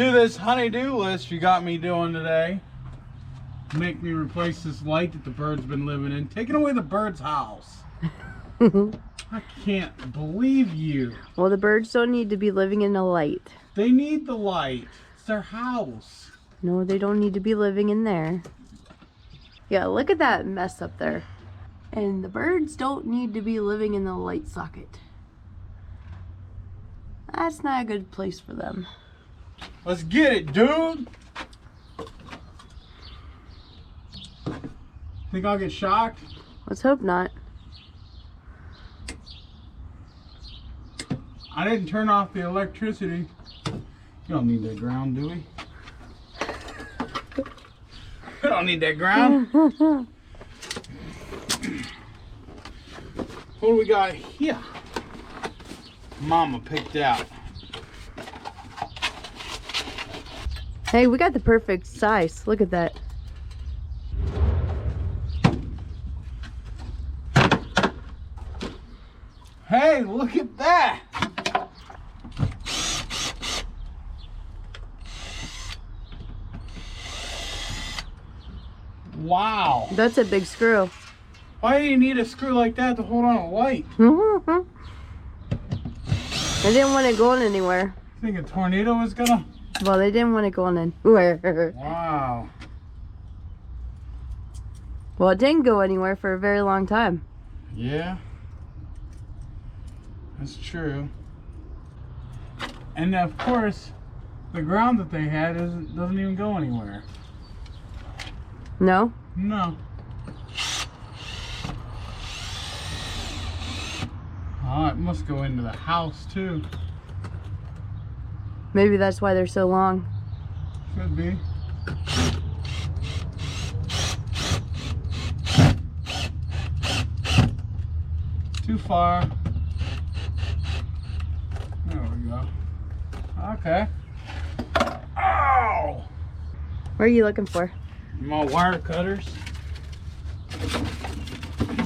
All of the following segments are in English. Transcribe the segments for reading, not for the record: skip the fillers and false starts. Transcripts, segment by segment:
do this honey-do list you got me doing today. Make me replace this light that the bird's been living in. Taking away the bird's house. I can't believe you. Well, the birds don't need to be living in the light. They need the light. It's their house. No, they don't need to be living in there. Yeah, look at that mess up there. And the birds don't need to be living in the light socket. That's not a good place for them. Let's get it, dude. Think I'll get shocked? Let's hope not. I didn't turn off the electricity. You don't need that ground, do we? We don't need that ground. What do we got here? Mama picked out. Hey, we got the perfect size. Look at that. Hey, look at that. Wow. That's a big screw. Why do you need a screw like that to hold on a light? I didn't want it going anywhere. Think a tornado was gonna? Well, they didn't want it going anywhere. Wow. Well, it didn't go anywhere for a very long time. Yeah. That's true. And of course, the ground that they had doesn't even go anywhere. No? No. Oh, it must go into the house too. Maybe that's why they're so long. Could be. Too far. There we go. Okay. Ow! What are you looking for? My wire cutters.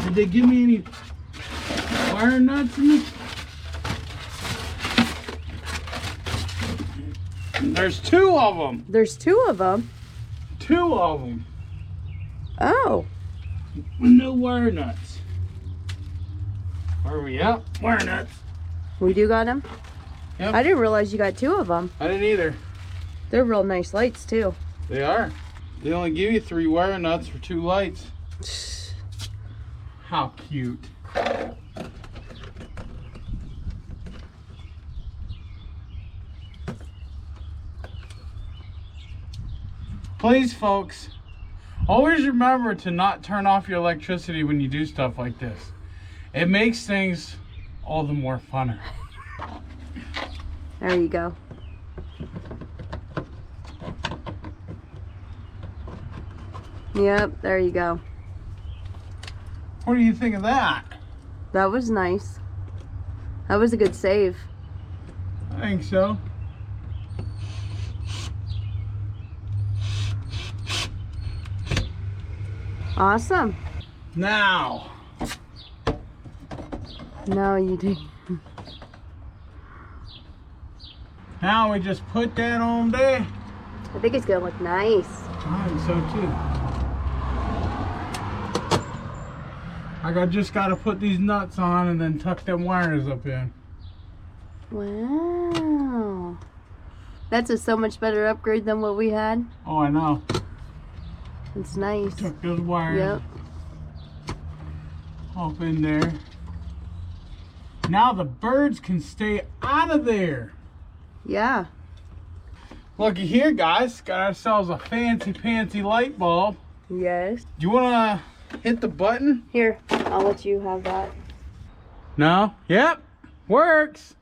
Did they give me any wire nuts in this? There's two of them. There's two of them. Two of them. Oh. With no wire nuts. Where are we at? Wire nuts. We do got them? Yep. I didn't realize you got two of them. I didn't either. They're real nice lights too. They are. They only give you 3 wire nuts for 2 lights. How cute. Please, folks, always remember to not turn off your electricity when you do stuff like this. It makes things all the more funner. There you go. Yep, there you go. What do you think of that? That was nice. That was a good save. I think so. Awesome. Now. No, you didn't. Now we just put that on there. I think it's gonna look nice. I think so too. Just gotta put these nuts on and then tuck them wires up in. Wow. That's a so much better upgrade than what we had. Oh, I know. It's nice. Tuck those wires Yep. up in there. Now the birds can stay out of there. Yeah. Looky here, guys. Got ourselves a fancy light bulb. Yes. Do you wanna hit the button? Here, I'll let you have that. No? Yep. Works.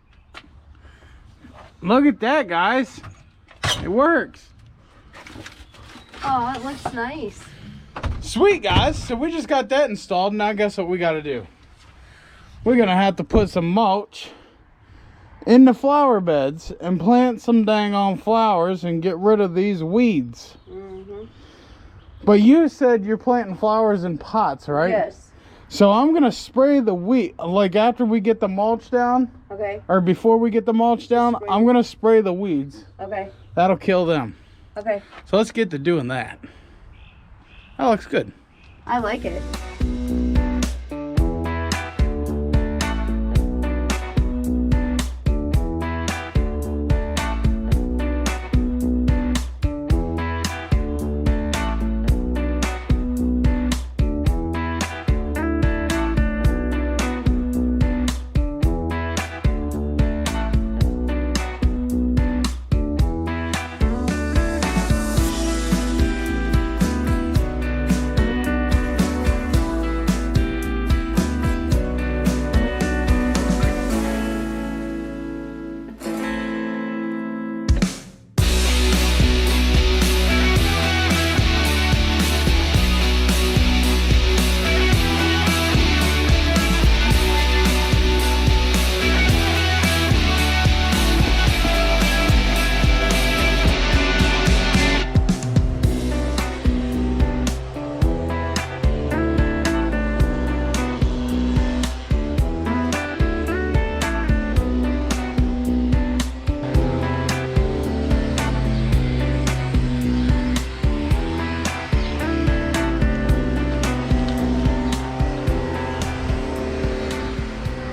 Look at that, guys. It works. Oh, it looks nice. Sweet, guys. So we just got that installed. Now guess what we got to do? We're going to have to put some mulch in the flower beds and plant some dang on flowers and get rid of these weeds. Mm-hmm. But you said you're planting flowers in pots, right? Yes. So I'm going to spray the weed, like after we get the mulch down, Okay. or before we get the mulch down, Spray. I'm going to spray the weeds. Okay. That'll kill them. Okay. So let's get to doing that. That looks good. I like it.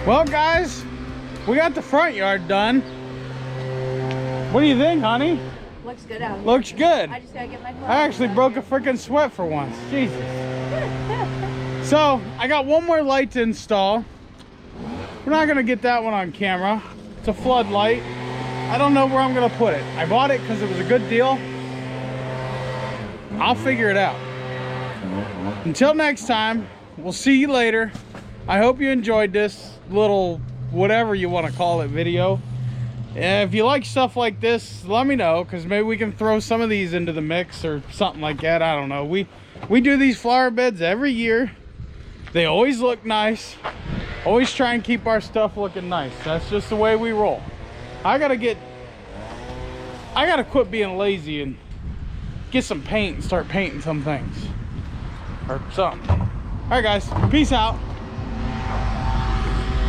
Well, guys, we got the front yard done. What do you think, honey? Looks good out here. Looks good. I just gotta get my gloves. I actually broke a freaking sweat for once. Jesus. So, I got one more light to install. We're not gonna get that one on camera. It's a floodlight. I don't know where I'm gonna put it. I bought it because it was a good deal. I'll figure it out. Until next time, we'll see you later. I hope you enjoyed this little, whatever you want to call it, video. If you like stuff like this, let me know, because maybe we can throw some of these into the mix or something like that. I don't know. We do these flower beds every year. They always look nice. Always try and keep our stuff looking nice. That's just the way we roll. I gotta quit being lazy and get some paint and start painting some things or something. All right, guys, peace out.